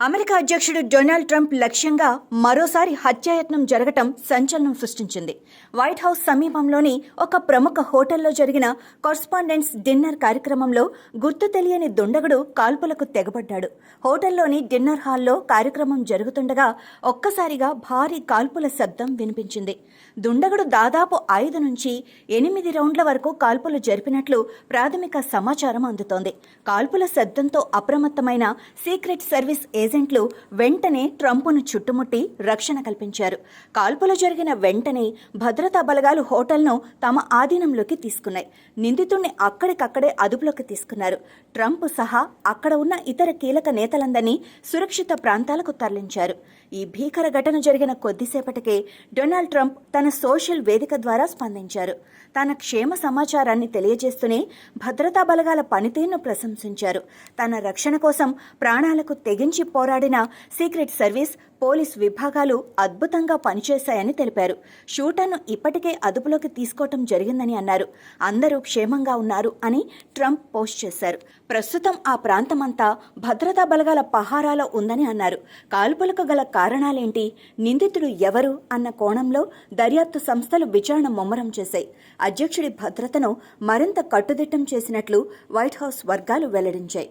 America అధ్యక్షుడు Donald Trump లక్ష్యంగా మరోసారి హత్యాయత్నం జరగటం సంచలనం సృష్టించింది. వైట్ హౌస్ సమీపంలోని ఒక ప్రముఖ హోటల్లో జరిగిన కరస్పాండెంట్స్ డిన్నర్ కార్యక్రమంలో గుర్తు తెలియని దుండగుడు కాల్పులకు తెగబడ్డాడు. హోటల్లోని డిన్నర్ హాల్లో కార్యక్రమం జరుగుతుండగా ఒక్కసారిగా భారీ కాల్పుల శబ్దం వినిపించింది. దుండగుడు దాదాపు 5 నుంచి 8 రౌండ్ల వరకు కాల్పులు జరిపినట్లు ప్రాథమిక సమాచారం అందుతోంది. కాల్పుల శబ్దంతో అప్రమత్తమైన సీక్రెట్ సర్వీస్ ఏజెంట్లు వెంటనే ట్రంప్ను చుట్టుముట్టి రక్షణ కల్పించారు. కాల్పులు జరిగిన వెంటనే భద్రతా బలగాలు హోటల్ను తమ ఆధీనంలోకి తీసుకున్నాయి. నిందితుడిని అక్కడికక్కడే అదుపులోకి తీసుకున్నారు. ట్రంప్ సహా అక్కడ ఉన్న ఇతర కీలక నేతలందరినీ సురక్షిత ప్రాంతాలకు తరలించారు. ఈ భీకర ఘటన జరిగిన కొద్దిసేపటికే డొనాల్డ్ ట్రంప్ తన సోషల్ వేదిక ద్వారా స్పందించారు. తన క్షేమ సమాచారాన్ని తెలియజేస్తూనే భద్రతా బలగాల పనితీరును ప్రశంసించారు. తన రక్షణ కోసం ప్రాణాలకు తెగించి పోరాడిన సీక్రెట్ సర్వీస్, పోలీస్ విభాగాలు అద్భుతంగా పనిచేశాయని తెలిపారు. షూటర్ను ఇప్పటికే అదుపులోకి తీసుకోవటం జరిగిందని అన్నారు. అందరూ క్షేమంగా ఉన్నారు అని ట్రంప్ పోస్ట్ చేశారు. ప్రస్తుతం ఆ ప్రాంతమంతా భద్రతా బలగాల పహారాలో ఉందని అన్నారు. కాల్పులకు గల కారణాలేంటి, నిందితుడు ఎవరు అన్న కోణంలో దర్యాప్తు సంస్థలు విచారణ ముమ్మరం చేశాయి. అధ్యక్షుడి భద్రతను మరింత కట్టుదిట్టం చేసినట్లు వైట్ హౌస్ వర్గాలు వెల్లడించాయి.